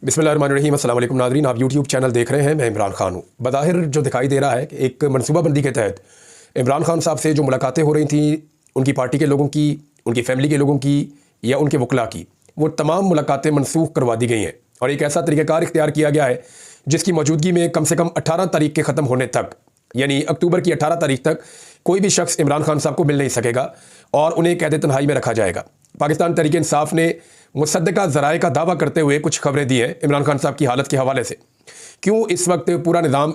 बिस्मिल्लाहिर्रहमानिर्रहीम। अस्सलाम वालेकुम नाज़रीन, आप यूट्यूब चैनल देख रहे हैं। मैं इमरान खान हूँ। बज़ाहिर जो दिखाई दे रहा है कि एक मनसूबाबंदी के तहत इमरान खान साहब से जो मुलाकातें हो रही थी, उनकी पार्टी के लोगों की, उनकी फैमिली के लोगों की या उनके वकला की, वो तमाम मुलाकातें मनसूख करवा दी गई हैं और एक ऐसा तरीक़ाकार इख्तियार किया गया है जिसकी मौजूदगी में कम से कम 18 तारीख के ख़त्म होने तक, यानी अक्टूबर की 18 तारीख तक कोई भी शख्स इमरान खान साहब को मिल नहीं सकेगा और उन्हें कैद तन्हाई में रखा जाएगा। पाकिस्तान तहरीक इंसाफ ने मुसद्दका ज़राए का दावा करते हुए कुछ खबरें दी हैं इमरान खान साहब की हालत के हवाले से। क्यों इस वक्त पूरा निज़ाम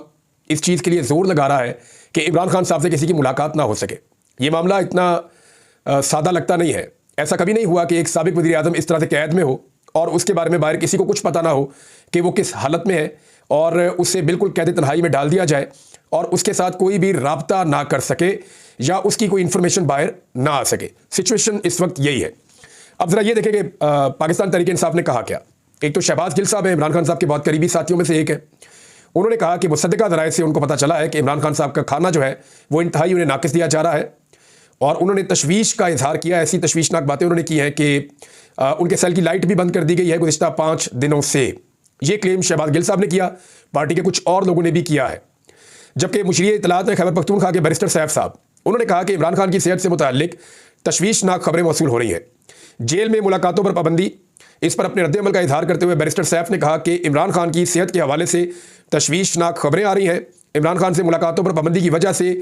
इस चीज़ के लिए ज़ोर लगा रहा है कि इमरान खान साहब से किसी की मुलाकात ना हो सके। ये मामला इतना सादा लगता नहीं है। ऐसा कभी नहीं हुआ कि एक साबिक़ वज़ीर आज़म इस तरह से कैद में हो और उसके बारे में बाहर किसी को कुछ पता ना हो कि वो किस हालत में है और उसे बिल्कुल कैद तन्हाई में डाल दिया जाए और उसके साथ कोई भी राब्ता ना कर सके या उसकी कोई इन्फॉर्मेशन बाहर ना आ सके। सिचुएशन इस वक्त यही है। अब ज़रा ये देखें कि पाकिस्तान तहरीक इंसाफ ने कहा क्या। एक तो शहबाज गिल साहब हैं, इमरान खान साहब के बहुत करीबी साथियों में से एक है। उन्होंने कहा कि मुसद्दका ज़राए से उनको पता चला है कि इमरान खान साहब का खाना जो है वो इंतहाई उन्हें नाकिस दिया जा रहा है और उन्होंने तशवीश का इजहार किया। ऐसी तशवीशनाक बातें उन्होंने की हैं कि उनके सेल की लाइट भी बंद कर दी गई है गुज़िश्ता 5 दिनों से। ये क्लेम शहबाज गिल साहब ने किया, पार्टी के कुछ और लोगों ने भी किया है। जबकि मुशरीए इत्तलात खैबर पख्तूनख्वा के बैरिस्टर सैफ साहब, उन्होंने कहा कि इमरान खान की सेहत से मुताल्लिक तशवीशनाक खबरें मौसूल हो रही हैं। जेल में मुलाकातों पर पाबंदी, इस पर अपने रद्द-ए-अमल का इजहार करते हुए बैरिस्टर सैफ ने कहा कि इमरान खान की सेहत के हवाले से तशवीशनाक खबरें आ रही हैं। इमरान खान से मुलाकातों पर पाबंदी की वजह से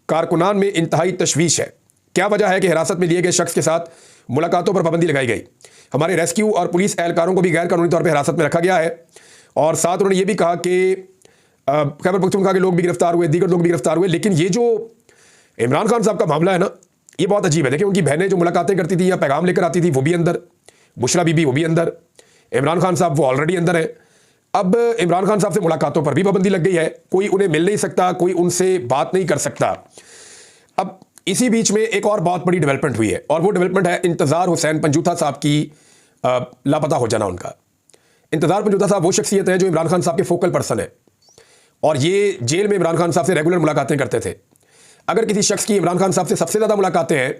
कारकुनान में इंतहाई तशवीश है। क्या वजह है कि हिरासत में लिए गए शख्स के साथ मुलाकातों पर पाबंदी लगाई गई? हमारे रेस्क्यू और पुलिस एहलकारों को भी गैर कानूनी तौर पर हिरासत में रखा गया है। और साथ उन्होंने ये भी कहा कि खैबर पख्तूनख्वा के लोग भी गिरफ्तार हुए, दीगर लोग भी गिरफ्तार हुए। लेकिन ये जो इमरान खान साहब का मामला है ना, ये बहुत अजीब है। देखिए, उनकी बहनें जो मुलाकातें करती थी या पैगाम लेकर आती थी वो भी अंदर, बुशरा बीबी वो भी अंदर, इमरान खान साहब वो ऑलरेडी अंदर है। अब इमरान खान साहब से मुलाकातों पर भी पाबंदी लग गई है। कोई उन्हें मिल नहीं सकता, कोई उनसे बात नहीं कर सकता। अब इसी बीच में एक और बहुत बड़ी डेवलपमेंट हुई है और वो डेवलपमेंट है इंतज़ार हुसैन पंजूथा साहब की लापता हो जाना। उनका इंतज़ार पंजूथा साहब वो शख्सियत है जो इमरान खान साहब के फोकल पर्सन है और ये जेल में इमरान खान साहब से रेगुलर मुलाकातें करते थे। अगर किसी शख्स की इमरान खान साहब से सबसे ज़्यादा मुलाकातें हैं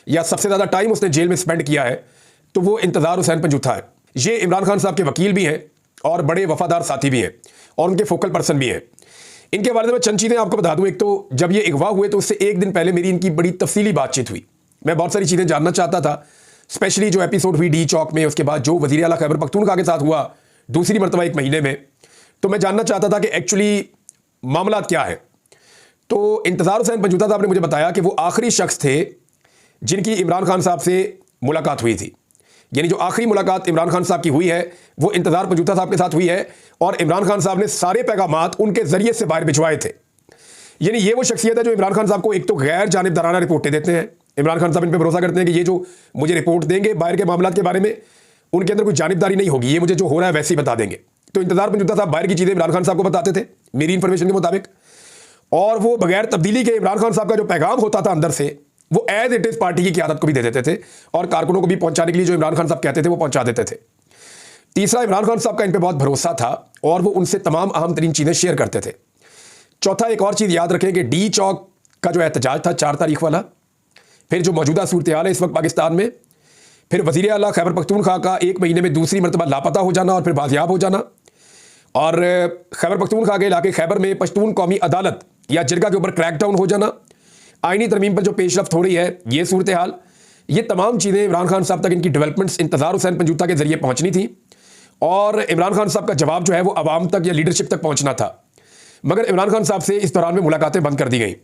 या सबसे ज़्यादा टाइम उसने जेल में स्पेंड किया है तो वो इंतज़ार हुसैन पंजूथा है। ये इमरान खान साहब के वकील भी हैं और बड़े वफादार साथी भी हैं और उनके फोकल पर्सन भी हैं। इनके बारे में चंद चीज़ें आपको बता दूं। एक तो जब ये अगवा हुए तो उससे एक दिन पहले मेरी इनकी बड़ी तफसीली बातचीत हुई। मैं बहुत सारी चीज़ें जानना चाहता था, स्पेशली जो एपिसोड हुई डी चौक में, उसके बाद जो वज़ीर आला खैबर पख्तूनख्वा के साथ हुआ दूसरी मरतबा 1 महीने में, तो मैं जानना चाहता था कि एक्चुअली मामला क्या है। तो इंतज़ार हुसैन पंजूथा साहब ने मुझे बताया कि वो आखिरी शख्स थे जिनकी इमरान खान साहब से मुलाकात हुई थी। यानी जो आखिरी मुलाकात इमरान खान साहब की हुई है वो इंतज़ार पंजूथा साहब के साथ हुई है और इमरान खान साहब ने सारे पैगामात उनके ज़रिए से बाहर भिजवाए थे। यानी ये वो शख्सियत है जो इमरान खान साहब को एक तो गैर जानिबदाराना रिपोर्टें देते हैं। इमरान खान साहब इन पर भरोसा करते हैं कि ये जो मुझे रिपोर्ट देंगे बाहर के मामला के बारे में, उनके अंदर कोई जानिबदारी नहीं होगी, ये मुझे जो हो रहा है वैसे ही बता देंगे। तो इंतज़ार पंजूथा साहब बाहर की चीज़ें इमरान खान साहब को बताते थे मेरी इन्फॉर्मेशन के मुताबिक, और वो बगैर तब्दीली के इमरान खान साहब का जो पैगाम होता था अंदर से वो एज इट इज़ पार्टी की क़यादत को भी दे देते थे और कारकुनों को भी पहुंचाने के लिए जो इमरान खान साहब कहते थे वो पहुंचा देते थे। तीसरा, इमरान खान साहब का इन पर बहुत भरोसा था और वो उनसे तमाम अहम तरीन चीज़ें शेयर करते थे। चौथा, एक और चीज़ याद रखें कि डी चौक का जो एहतजाज था 4 तारीख वाला, फिर जो मौजूदा सूरत हाल है इस वक्त पाकिस्तान में, फिर वज़ीर आला खैबर पख्तूनख्वा का 1 महीने में दूसरी मरतबा लापता हो जाना और फिर बाजियाब हो जाना, और खैबर पख्तूनख्वा के इलाके खैबर में पश्तून कौमी अदालत या जिरगा के ऊपर क्रैकडाउन हो जाना, आईनी तरमीम पर जो पेशरफ्त हो रही है, ये सूरत हाल, ये तमाम चीज़ें इमरान खान साहब तक इनकी डेवलपमेंट्स इंतज़ार हुसैन पंजूथा के ज़रिए पहुँचनी थी और इमरान खान साहब का जवाब जो है वो आवाम तक या लीडरशिप तक पहुँचना था। मगर इमरान खान साहब से इस दौरान में मुलाकातें बंद कर दी गई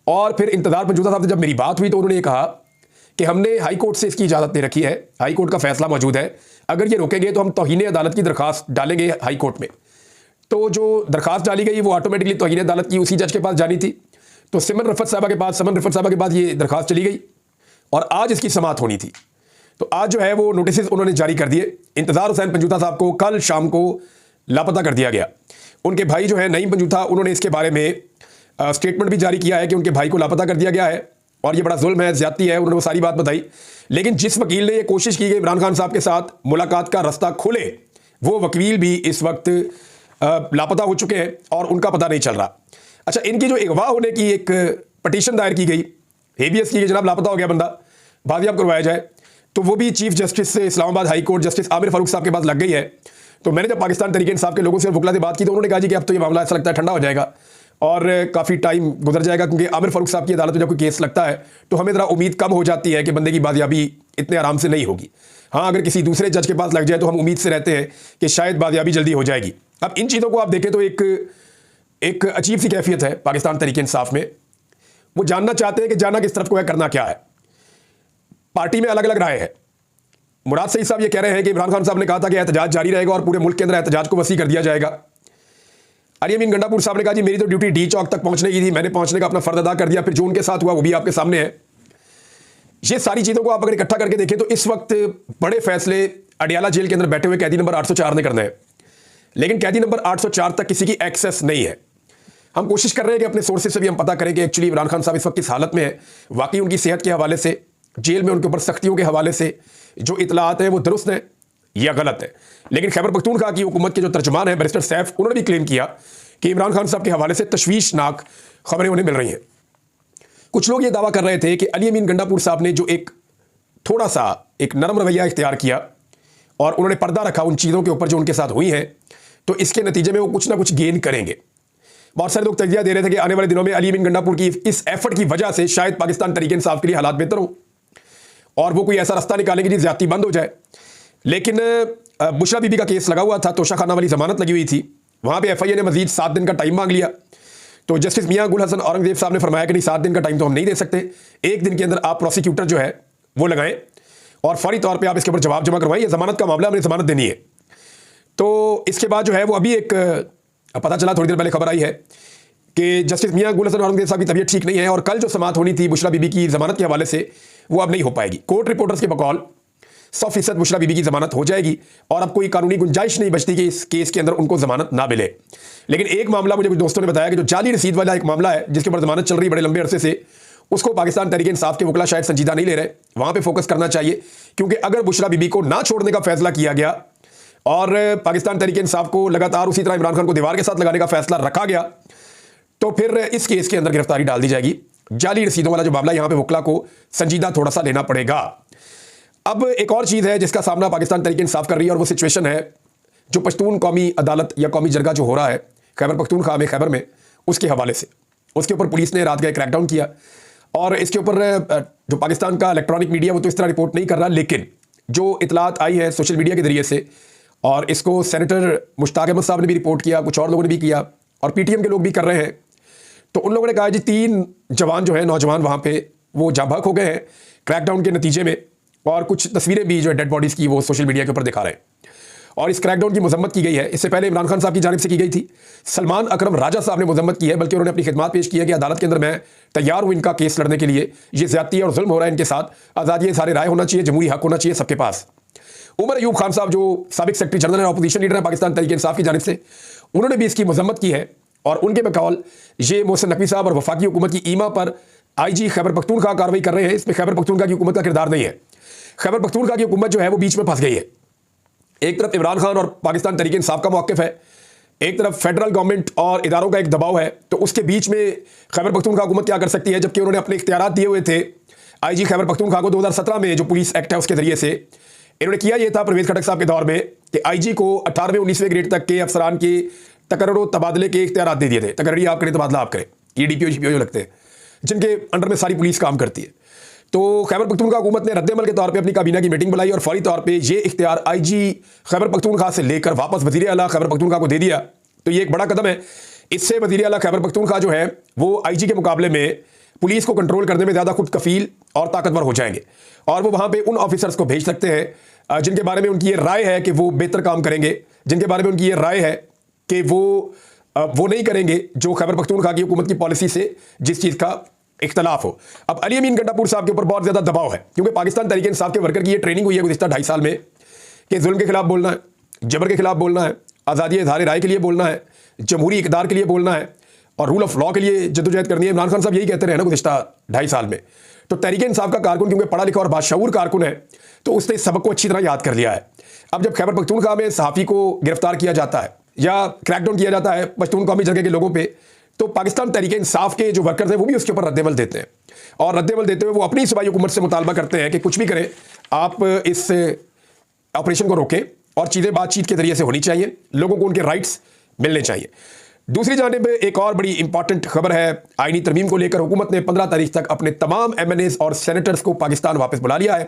और फिर इंतज़ार पंजूथा साहब से जब मेरी बात हुई तो उन्होंने ये कहा कि हमने हाई कोर्ट से इसकी इजाज़त दे रखी है, हाई कोर्ट का फैसला मौजूद है, अगर ये रोकेंगे तो हम तौहीन अदालत की दरख्वास्त डालेंगे हाई कोर्ट में। तो जो दरख्वास्त डाली गई वो ऑटोमेटिकली तौहीन अदालत की उसी जज के पास जानी थी। तो समन रफत साहबा के पास ये दरख्वास्त चली गई और आज इसकी समाअत होनी थी। तो आज जो है वो नोटिस उन्होंने जारी कर दिए। इंतज़ार हुसैन पंजूथा साहब को कल शाम को लापता कर दिया गया। उनके भाई जो है नईम पंजूथा, उन्होंने इसके बारे में स्टेटमेंट भी जारी किया है कि उनके भाई को लापता कर दिया गया है और ये बड़ा जुल्म है, ज़्यादती है, उन्होंने वो सारी बात बताई। लेकिन जिस वकील ने ये कोशिश की कि इमरान खान साहब के साथ मुलाकात का रास्ता खोले, वो वकील भी इस वक्त लापता हो चुके हैं और उनका पता नहीं चल रहा। अच्छा, इनकी जो अगवा होने की एक पटिशन दायर की गई हेबियस की, जनाब लापता हो गया बंदा, बाजियाब करवाया जाए, तो वो भी चीफ जस्टिस से Islamabad high court justice Aamir Farooq साहब के पास लग गई है। तो मैंने जब पाकिस्तान तहरीक इंसाफ के लोगों से वकला से बात की तो उन्होंने कहा जी कि अब तो ये मामला ऐसा लगता है ठंडा हो जाएगा और काफ़ी टाइम गुजर जाएगा, क्योंकि आमिर फारूक साहब की अदालत में जब कोई केस लगता है तो हमें ज़रा उम्मीद कम हो जाती है कि बंदे की बाजियाबी इतने आराम से नहीं होगी। हाँ, अगर किसी दूसरे जज के पास लग जाए तो हम उम्मीद से रहते हैं कि शायद बाजियाबी जल्दी हो जाएगी। अब इन चीज़ों को आप देखें तो एक अजीब सी कैफियत है पाकिस्तान तहरीक इंसाफ में। वो जानना चाहते हैं कि जाना किस तरफ को है, करना क्या है। पार्टी में अलग अलग राय है। मुराद सईद साहब ये कह रहे हैं कि इमरान खान साहब ने कहा था कि एहतजाज जारी रहेगा और पूरे मुल्क के अंदर एहतजाज को वसी कर दिया जाएगा। अली अमीन गंडापुर साहब ने कहा जी मेरी तो ड्यूटी डी चौक तक पहुंचने की थी, मैंने पहुंचने का अपना फर्ज अदा कर दिया, फिर जो उनके साथ हुआ वो भी आपके सामने है। ये सारी चीज़ों को आप अगर इकट्ठा करके देखें तो इस वक्त बड़े फैसले अडियाला जेल के अंदर बैठे हुए कैदी नंबर 804 ने करना है, लेकिन कैदी नंबर 804 तक किसी की एक्सेस नहीं है। हम कोशिश कर रहे हैं कि अपने सोर्सेज से भी हम पता करें कि एक्चुअली इमरान खान साहब इस वक्त किस हालत में है। वाकई उनकी सेहत के हवाले से, जेल में उनके ऊपर सख्तियों के हवाले से जो इतलात हैं वो दुरुस्त हैं या गलत है। लेकिन खैबर पख्तूनख्वा की हुकूमत के जो तर्जुमान है बैरिस्टर सैफ, उन्होंने भी क्लेम किया कि इमरान खान साहब के हवाले से तशवीशनाक खबरें उन्हें मिल रही हैं। कुछ लोग ये दावा कर रहे थे कि अली अमीन गंडापुर साहब ने जो एक थोड़ा सा एक नरम रवैया इख्तियार किया और उन्होंने पर्दा रखा उन चीज़ों के ऊपर जो उनके साथ हुई हैं, तो इसके नतीजे में वो कुछ ना कुछ गेन करेंगे। बहुत सारे लोग तजिया दे रहे थे कि आने वाले दिनों में अली अमीन गंडापुर की इस एफर्ट की वजह से शायद पाकिस्तान तहरीक इंसाफ के लिए हालात बेहतर हो और वो कोई ऐसा रास्ता निकालेंगे जिस ज्यादती बंद हो जाए। लेकिन बुशरा बीबी का केस लगा हुआ था, तोशा खाना वाली जमानत लगी हुई थी, वहाँ पे FIA ने मजीद 7 दिन का टाइम मांग लिया। तो जस्टिस मियां गुल हसन औरंगजेब साहब ने फरमाया कि नहीं, 7 दिन का टाइम तो हम नहीं दे सकते, 1 दिन के अंदर आप प्रोसिक्यूटर जो है वो लगाएं और फौरी तौर पर आप इसके ऊपर जवाब जमा करवाएं, ये जमानत का मामला, हमने जमानत देनी है। तो इसके बाद जो है वो अभी एक पता चला, थोड़ी देर पहले खबर आई है कि जस्टिस मियां गुल हसन औरंगजेब साहब की तबीयत ठीक नहीं है और कल जो समाअत होनी थी बुशरा बीबी की जमानत के हवाले से वो अब नहीं हो पाएगी। कोर्ट रिपोर्टर्स के बकौल 100% बुशरा बीबी की जमानत हो जाएगी और अब कोई कानूनी गुंजाइश नहीं बचती कि इस केस के अंदर उनको जमानत ना मिले। लेकिन एक मामला मुझे कुछ दोस्तों ने बताया कि जो जाली रसीद वाला एक मामला है जिसके ऊपर जमानत चल रही बड़े लंबे अरसे से, उसको पाकिस्तान तहरीक इंसाफ के वकला शायद संजीदा नहीं ले रहे। वहां पर फोकस करना चाहिए, क्योंकि अगर बुशरा बीबी को ना छोड़ने का फैसला किया गया और पाकिस्तान तहरीक इंसाफ को लगातार उसी तरह इमरान खान को दीवार के साथ लगाने का फैसला रखा गया तो फिर इस केस के अंदर गिरफ्तारी डाल दी जाएगी। जाली रसीदों वाला जो मामला, यहां पे वकला को संजीदा थोड़ा सा लेना पड़ेगा। अब एक और चीज़ है जिसका सामना पाकिस्तान तहरीक इंसाफ कर रही है और वो सिचुएशन है जो पश्तून कौमी अदालत या कौमी जरगा जो हो रहा है खैबर पख्तूनख्वा में, खैबर में, उसके हवाले से। उसके ऊपर पुलिस ने रात गए क्रैकडाउन किया और इसके ऊपर जो पाकिस्तान का इलेक्ट्रॉनिक मीडिया वो तो इस तरह रिपोर्ट नहीं कर रहा, लेकिन जो इतलात आई है सोशल मीडिया के जरिए से, और इसको सेनेटर मुश्ताक अहमद साहब ने भी रिपोर्ट किया, कुछ और लोगों ने भी किया और PTM के लोग भी कर रहे हैं। तो उन लोगों ने कहा जी 3 जवान जो है, नौजवान वहाँ पे वो जाँ बहक हो गए हैं क्रैकडाउन के नतीजे में, और कुछ तस्वीरें भी जो है डेड बॉडीज़ की वो सोशल मीडिया के ऊपर दिखा रहे हैं और इस क्रैकडाउन की मजम्मत की गई है। इससे पहले इमरान खान साहब की जानिब से की गई थी, सलमान अकरम राजा साहब ने मजम्मत की है, बल्कि उन्होंने अपनी खिदमत पेश की है कि अदालत के अंदर मैं तैयार हूँ इनका केस लड़ने के लिए, ये ज़्यादती और जुल्म हो रहा है इनके साथ, आज़ादी सारे राय होना चाहिए, जमहूरी हक होना चाहिए सबके पास। उमर अयूब खान साहब जो साबिक सेक्रेटरी जनरल और अपोजिशन लीडर है पाकिस्तान तहरीक इंसाफ की जानिब से, उन्होंने भी इसकी मजम्मत की है और उनके बकौल ये मोहसिन नकवी साहब और वफाकी हुकूमत की ईमा पर IG खैबर पख्तूनख्वा कार्रवाई कर रहे हैं। इसमें खैबर पख्तूनख्वा की हुकूमत का किरदार नहीं है। खैबर पख्तूनख्वा की हुकूमत जो है वो बीच में फंस गई है। एक तरफ इमरान खान और पाकिस्तान तहरीक इंसाफ का मौक़िफ़ है, एक तरफ फेडरल गवर्नमेंट और इदारों का एक दबाव है, तो उसके बीच में खैबर पख्तूनख्वा हुकूमत क्या कर सकती है, जबकि उन्होंने अपने इख्तियारात दिए हुए थे IG खैबर पख्तूनख्वा को 2017 में जो पुलिस एक्ट है उसके जरिए से। इन्होंने किया ये था परवेज़ खटक साहब के दौर में कि IG को 18वें 19वें ग्रेड तक के अफसरान के तकर्रो तबादले के इख्तियारात दे दिए थे। तकर्री आप करें, तबादला आप करें, ये DPO GPO जो लगते हैं जिनके अंडर में सारी पुलिस काम करती है। तो खैबर पख्तूनख्वा हुकूमत ने रद्दमल के तौर पे अपनी काबीना की मीटिंग बुलाई और फौरी तौर पे ये इख्तियार IG खैबर पख्तूनख्वा से लेकर वापस वज़ीर आला खैबर पख्तूनख्वा को दे दिया। तो ये एक बड़ा कदम है। इससे वज़ीर आला खैबर पख्तूनख्वा जो है वो IG के मुकाबले में पुलिस को कंट्रोल करने में ज़्यादा खुद कफील और ताकतवर हो जाएंगे और वो वहाँ पर उन ऑफिसर्स को भेज सकते हैं जिनके बारे में उनकी ये राय है कि वो बेहतर काम करेंगे, जिनके बारे में उनकी ये राय है कि वो नहीं करेंगे जो खैबर पख्तूनख्वा की हुकूमत की पॉलिसी से जिस चीज़ का इख्तलाफ हो। अब अली अमीन गंडापुर साहब के ऊपर बहुत ज़्यादा दबाव है, क्योंकि पाकिस्तान तहरीक इंसाफ के वर्कर की ये ट्रेनिंग हुई है गुज़िश्ता 2.5 साल में कि जुल्म के खिलाफ बोलना है, जबर के खिलाफ बोलना है, आज़ादी इज़हार राय के लिए बोलना है, जमहूरी इक़दार के लिए बोलना है और रूल ऑफ लॉ के लिए जद्दोजहद करनी है। इमरान खान साहब यही कहते रहे ना गुज़िश्ता 2.5 साल में। तो तहरीक इंसाफ का कारकुन क्योंकि पढ़ा लिखा और बाशऊर कारकुन है, तो उसने इस सबक को अच्छी तरह याद कर लिया है। अब जब खैबर पख्तूनख्वा में सहाफ़ी को गिरफ्तार किया जाता है या क्रैकडाउन किया जाता है पश्तून कौमी जरगे के लोगों पे, तो पाकिस्तान तहरीक इंसाफ के जो वर्कर्स हैं वो भी उसके ऊपर रद्दमल देते हैं और रद्दमल देते हुए वो अपनी सूबाई हुकूमत से मुतालबा करते हैं कि कुछ भी करें, आप इस ऑपरेशन को रोकें और चीज़ें बातचीत के जरिए से होनी चाहिए, लोगों को उनके राइट्स मिलने चाहिए। दूसरी जानिब एक और बड़ी इंपॉर्टेंट खबर है, आईनी तरमीम को लेकर हुकूमत ने 15 तारीख तक अपने तमाम MNAs और सेनेटर्स को पाकिस्तान वापस बुला लिया है।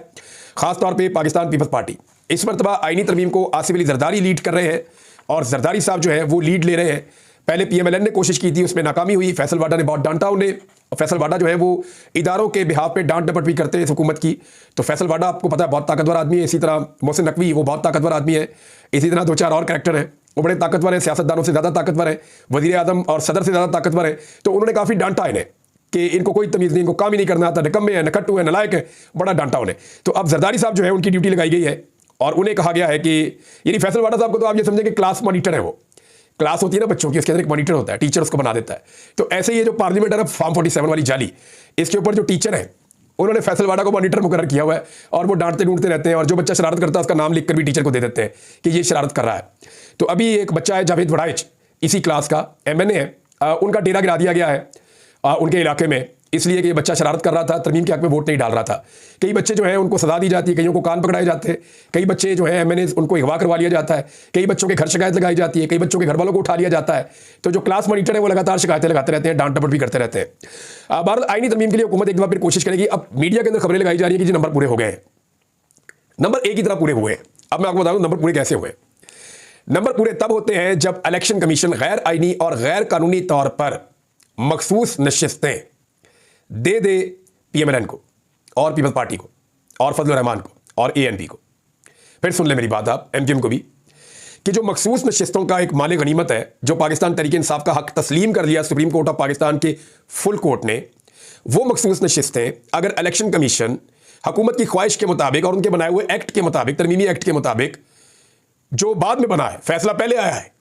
खासतौर पे पाकिस्तान पीपल्स पार्टी इस मरतबा आईनी तरमीम को आसिफ अली जरदारी लीड कर रहे हैं और जरदारी साहब जो है वो लीड ले रहे हैं। पहले PMLN ने कोशिश की थी, उसमें नाकामी हुई। फैसल वाडा ने बहुत डांटा उन्हें, और फैसल वाडा जो है वो इदारों के बिहाफ पे डांट डपट भी करते हैं इस हुकूमत की। तो फैसल वाडा आपको पता है बहुत ताकतवर आदमी है। इसी तरह मोहसिन नकवी वो बहुत ताकतवर आदमी है। इसी तरह 2-4 और कैरेक्टर हैं, वो बड़े ताकतवर हैं, सियासतदानों से ज़्यादा ताकतवर है, वज़ीर आज़म और सदर से ज़्यादा ताकतवर है। तो उन्होंने काफ़ी डांटा इन्हें कि इनको कोई तमीज़ नहीं, इनको काम ही नहीं करना आता, निकम्मे हैं, नकट्टू है, नलायक है, बड़ा डांटा उन्हें। तो अब जरदारी साहब जो है उनकी ड्यूटी लगाई गई है और उन्हें कहा गया है कि यानी फैसल वाडा साहब को तो आप ये समझें कि क्लास मॉनिटर है। वो क्लास होती है ना बच्चों की, उसके अंदर एक मॉनिटर होता है, टीचर उसको बना देता है। तो ऐसे ये जो पार्लियामेंट है फॉर्म 47 वाली जाली, इसके ऊपर जो टीचर है उन्होंने फैसल वाडा को मॉनिटर मुकर्रर किया हुआ है और वो डांटते ढूंढते रहते हैं, और जो बच्चा शरारत करता है उसका नाम लिखकर भी टीचर को दे देते हैं कि ये शरारत कर रहा है। तो अभी एक बच्चा है जावेद वड़ाइच, इसी क्लास का MNA है, उनका डेरा गिरा दिया गया है उनके इलाके में, इसलिए कि ये बच्चा शरारत कर रहा था, तरमीम के हक में वोट नहीं डाल रहा था। कई बच्चे जो हैं उनको सजा दी जाती है, कईयों को कान पकड़ाए जाते हैं, कई बच्चे जो हैं MNAs उनको अगवा करवा लिया जाता है, कई बच्चों के घर शिकायत लगाई जाती है, कई बच्चों के घर वालों को उठा लिया जाता है। तो जो क्लास मॉनिटर है वो लगातार शिकायतें लगाते रहते हैं, डांट डपट भी करते रहते हैं। भारत आईनी तरमीम के लिए हुकूमत एक बार फिर कोशिश करेगी। अब मीडिया के अंदर खबरें लगाई जा रही है कि जी नंबर पूरे हो गए हैं, नंबर एक ही तरह पूरे हुए हैं। अब मैं आपको बता दूं नंबर पूरे कैसे हुए। नंबर पूरे तब होते हैं जब इलेक्शन कमीशन गैर आईनी और गैर कानूनी तौर पर मखसूस नशिस्तें दे दे PMLN को और पीपल्स पार्टी को और फजल रहमान को और ANP को। फिर सुन ले मेरी बात आप, MQM को भी, कि जो मखसूस नशिस्तों का एक माले गनीमत है जो पाकिस्तान तहरीक इंसाफ का हक तस्लीम कर दिया सुप्रीम कोर्ट ऑफ पाकिस्तान के फुल कोर्ट ने, वो मखसूस नशिस्तें अगर इलेक्शन कमीशन हुकूमत की ख्वाहिश के मुताबिक और उनके बनाए हुए एक्ट के मुताबिक, तरमीमी एक्ट के मुताबिक, जो बाद में बना है, फैसला पहले आया है,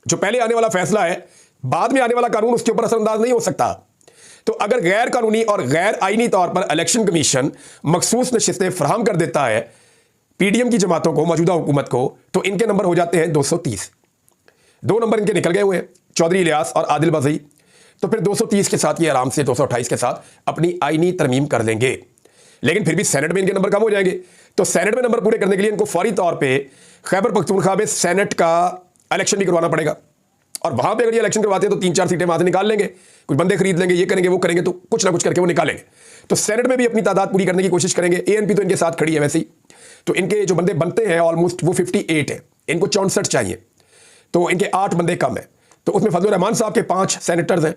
जो पहले आने वाला फैसला है, बाद में आने वाला कानून उसके ऊपर असरअंदाज नहीं हो सकता। तो अगर गैर कानूनी और गैर आईनी तौर पर इलेक्शन कमीशन मखसूस नशिस्तें फराहम कर देता है PDM की जमातों को, मौजूदा हुकूमत को, तो इनके नंबर हो जाते हैं 230। 2 नंबर इनके निकल गए हुए हैं, चौधरी इलियास और आदिल बाज़ई। तो फिर 230 के साथ ये आराम से 228 के साथ अपनी आईनी तरमीम कर लेंगे। लेकिन फिर भी सेनेट में इनके नंबर कम हो जाएंगे। तो सेनेट में नंबर पूरे करने के लिए इनको फौरी तौर पे खैबर पख्तूनख्वा में सेनेट का इलेक्शन भी करवाना पड़ेगा, और वहां पे अगर ये इलेक्शन करवाते हैं तो 3-4 सीटें वहां से निकाल लेंगे, कुछ बंदे खरीद लेंगे, ये करेंगे वो करेंगे, तो कुछ ना कुछ करके वो निकालेंगे। तो सेनेट में भी अपनी तादाद पूरी करने की कोशिश करेंगे। ANP तो इनके साथ खड़ी है वैसे ही, तो इनके जो बंदे बनते हैं ऑलमोस्ट वो 58 है, इनको 64 चाहिए, तो इनके 8 बंदे कम है। तो उसमें फजल रहमान साहब के 5 सेनेटर्स हैं,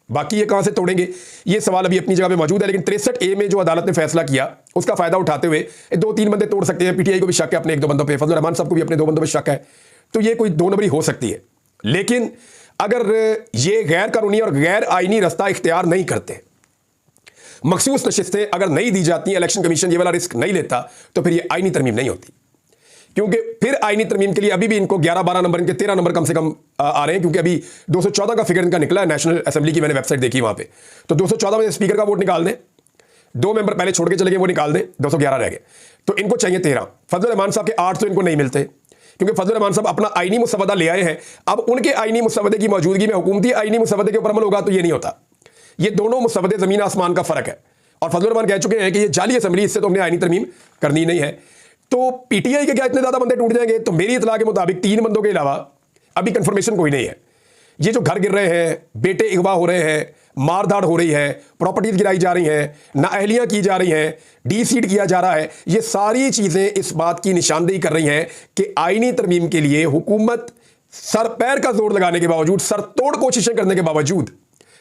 बाकी ये कहां से तोड़ेंगे, ये सवाल अभी अपनी जगह पे मौजूद है। लेकिन 63A में जो अदालत ने फैसला किया उसका फायदा उठाते हुए 2-3 बंदे तोड़ सकते हैं। PTI को भी शक है अपने 1-2 बंदों पे, फजल रहमान साहब को भी अपने 2 बंदों पे शक है, तो ये कोई 2 नंबरी हो सकती है। लेकिन अगर ये गैर कानूनी और गैर आईनी रास्ता इख्तियार नहीं करते, मखसूस नशिस्तें अगर नहीं दी जाती, इलेक्शन कमीशन ये वाला रिस्क नहीं लेता, तो फिर ये आईनी तरमीम नहीं होती। क्योंकि फिर आईनी तरमीम के लिए अभी भी इनको 11-12 नंबर, इनके 13 नंबर कम से कम आ रहे हैं, क्योंकि अभी 214 का फिगर इनका निकला है नेशनल असेंबली की, मैंने वेबसाइट देखी वहां पे। तो 214 में स्पीकर का वोट निकाल दें, 2 मेंबर पहले छोड़ के चले गए, वो निकाल दें, 211 रह गए, तो इनको चाहिए 13। फजल रहमान साहब के 8 तो इनको नहीं मिलते, क्योंकि फजल रहमान साहब अपना आईनी मुसवदा ले आए हैं। अब उनके आईनी मुसवदे की मौजूदगी में हुकूमती आईनी मुसवदे के ऊपर अमल होगा, तो ये नहीं होता। ये दोनों मुसवदे जमीन आसमान का फर्क है, और फजल रहमान कह चुके हैं कि ये जाली असेंबली, इससे तो हमने आईनी तरमीम करनी नहीं है। तो PTI के क्या इतने ज्यादा बंदे टूट जाएंगे? तो मेरी इतला के मुताबिक 3 बंदों के अलावा अभी कंफर्मेशन कोई नहीं है। ये जो घर गिर रहे हैं, बेटे अगवा हो रहे हैं, मारधाड़ हो रही है, प्रॉपर्टीज गिराई जा रही हैं, नाअहलियां की जा रही हैं, डीसीड किया जा रहा है, ये सारी चीजें इस बात की निशानदेही कर रही हैं कि आईनी तरमीम के लिए हुकूमत सर पैर का जोर लगाने के बावजूद, सर तोड़ कोशिशें करने के बावजूद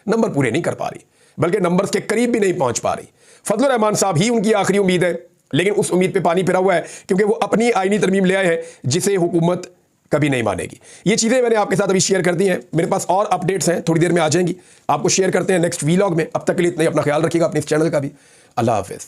नंबर पूरे नहीं कर पा रही, बल्कि नंबर्स के करीब भी नहीं पहुंच पा रही। फजल रहमान साहब ही उनकी आखिरी उम्मीद है, लेकिन उस उम्मीद पे पानी फिरा हुआ है, क्योंकि वो अपनी आईनी तरमीम ले आए हैं जिसे हुकूमत कभी नहीं मानेगी। ये चीज़ें मैंने आपके साथ अभी शेयर कर दी हैं, मेरे पास और अपडेट्स हैं, थोड़ी देर में आ जाएंगी, आपको शेयर करते हैं नेक्स्ट वीलॉग में। अब तक के लिए इतना ही, अपना ख्याल रखिएगा, अपने इस चैनल का भी। अल्लाह हाफिज़।